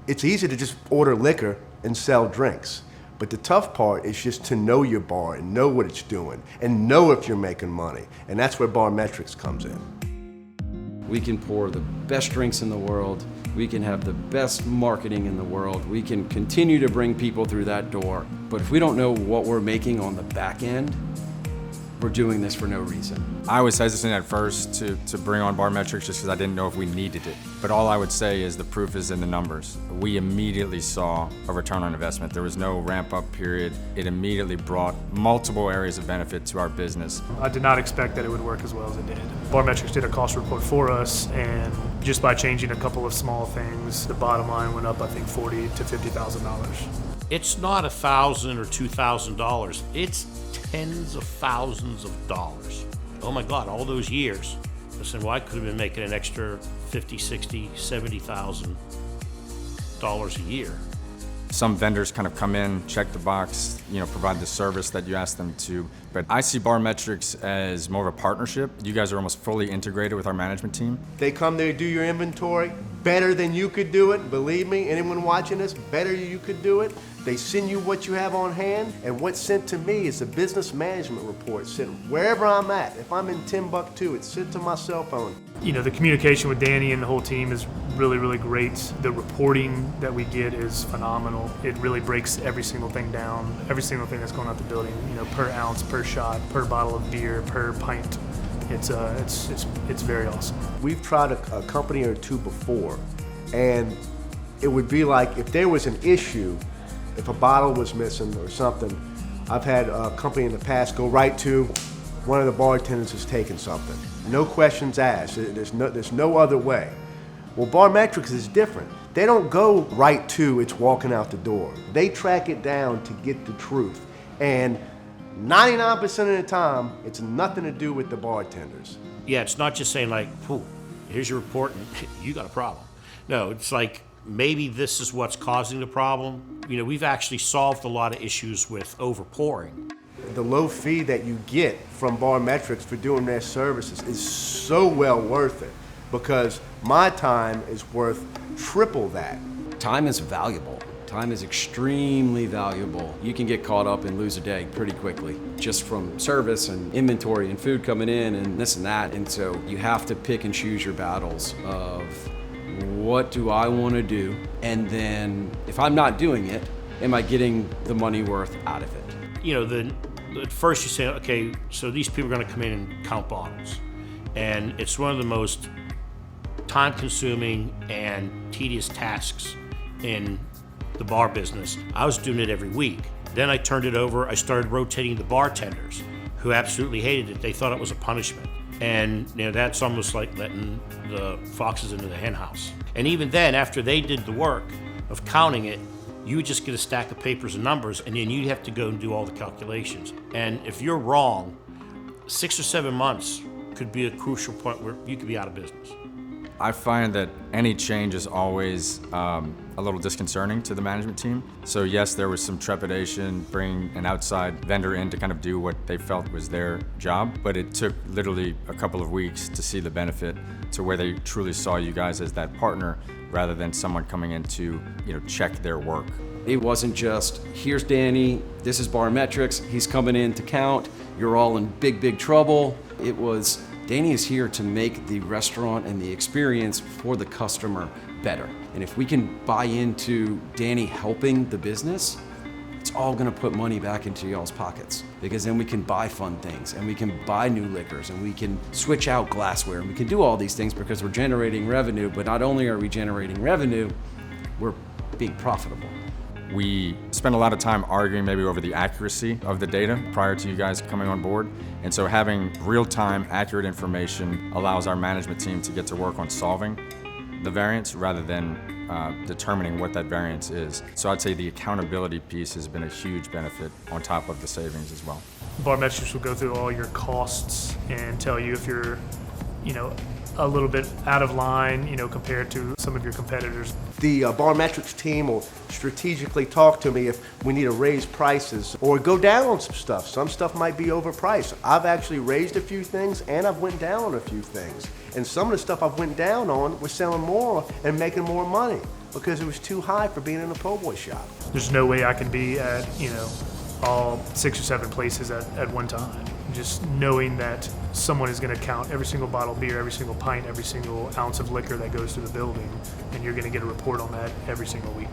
It's easy to just order liquor and sell drinks. But the tough part is just to know your bar and know what it's doing and know if you're making money. And that's where Barmetrix comes in. We can pour the best drinks in the world. We can have the best marketing in the world. We can continue to bring people through that door. But if we don't know what we're making on the back end, we're doing this for no reason. I was hesitant at first to bring on Barmetrix just because I didn't know if we needed it. But all I would say is the proof is in the numbers. We immediately saw a return on investment. There was no ramp up period. It immediately brought multiple areas of benefit to our business. I did not expect that it would work as well as it did. Barmetrix did a cost report for us, and just by changing a couple of small things, the bottom line went up, I think, $40,000 to $50,000. It's not $1,000 or $2,000. It's tens of thousands of dollars. Oh my God, all those years. Listen, well, I could have been making an extra $50,000, $60,000, $70,000 a year. Some vendors kind of come in, check the box, provide the service that you ask them to. But I see Barmetrix as more of a partnership. You guys are almost fully integrated with our management team. They come there to do your inventory better than you could do it. Believe me, anyone watching this, better you could do it. They send you what you have on hand, and what's sent to me is a business management report sent wherever I'm at. If I'm in Timbuktu, it's sent to my cell phone. The communication with Danny and the whole team is really, really great. The reporting that we get is phenomenal. It really breaks every single thing down, every single thing that's going out the building, per ounce, per shot, per bottle of beer, per pint. It's very awesome. We've tried a company or two before, and it would be like if there was an issue, if a bottle was missing or something, I've had a company in the past go right to one of the bartenders has taken something. No questions asked. There's no other way. Well, Barmetrix is different. They don't go right to it's walking out the door. They track it down to get the truth. And 99% of the time, it's nothing to do with the bartenders. Yeah, it's not just saying like, here's your report and you got a problem. No, it's like, maybe this is what's causing the problem. We've actually solved a lot of issues with overpouring. The low fee that you get from Barmetrix for doing their services is so well worth it because my time is worth triple that. Time is valuable. Time is extremely valuable. You can get caught up and lose a day pretty quickly just from service and inventory and food coming in and this and that. And so you have to pick and choose your battles of what do I want to do? And then if I'm not doing it, am I getting the money worth out of it? At first you say, okay, so these people are going to come in and count bottles. And it's one of the most time-consuming and tedious tasks in the bar business. I was doing it every week. Then I turned it over. I started rotating the bartenders who absolutely hated it. They thought it was a punishment. And that's almost like letting the foxes into the hen house. And even then, after they did the work of counting it, you would just get a stack of papers and numbers, and then you'd have to go and do all the calculations. And if you're wrong, 6 or 7 months could be a crucial point where you could be out of business. I find that any change is always a little disconcerting to the management team. So yes, there was some trepidation bringing an outside vendor in to kind of do what they felt was their job, but it took literally a couple of weeks to see the benefit to where they truly saw you guys as that partner rather than someone coming in to check their work. It wasn't just, here's Danny, this is Barmetrix, he's coming in to count, you're all in big, big trouble. It was, Danny is here to make the restaurant and the experience for the customer better. And if we can buy into Danny helping the business, it's all gonna put money back into y'all's pockets. Because then we can buy fun things and we can buy new liquors and we can switch out glassware and we can do all these things because we're generating revenue, but not only are we generating revenue, we're being profitable. We spent a lot of time arguing maybe over the accuracy of the data prior to you guys coming on board. And so having real-time accurate information allows our management team to get to work on solving the variance rather than determining what that variance is. So I'd say the accountability piece has been a huge benefit on top of the savings as well. Barmetrix will go through all your costs and tell you if you're, a little bit out of line, compared to some of your competitors. The Barmetrix team will strategically talk to me if we need to raise prices or go down on some stuff. Some stuff might be overpriced. I've actually raised a few things and I've went down on a few things. And some of the stuff I've went down on, we're selling more and making more money. because it was too high for being in a po' boy shop. There's no way I can be at, all 6 or 7 places at one time. Just knowing that someone is going to count every single bottle of beer, every single pint, every single ounce of liquor that goes through the building, and you're going to get a report on that every single week.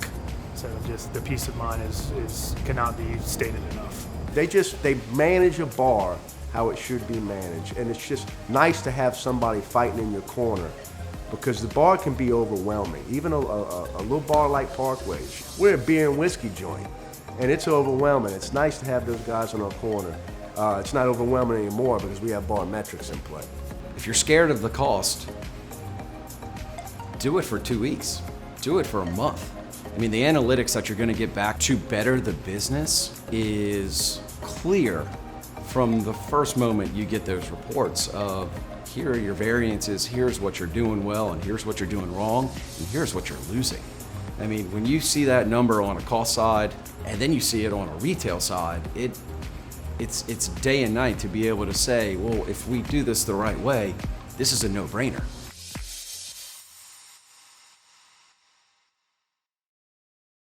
So just the peace of mind is cannot be stated enough. They manage a bar how it should be managed, and it's just nice to have somebody fighting in your corner, because the bar can be overwhelming. Even a little bar like Parkway's, we're a beer and whiskey joint, and it's overwhelming. It's nice to have those guys in our corner. It's not overwhelming anymore because we have Barmetrix in play. If you're scared of the cost, do it for 2 weeks. Do it for a month. I mean, the analytics that you're going to get back to better the business is clear from the first moment you get those reports of, here are your variances, here's what you're doing well, and here's what you're doing wrong, and here's what you're losing. I mean, when you see that number on a cost side, and then you see it on a retail side, it's day and night to be able to say, well, if we do this the right way, this is a no-brainer.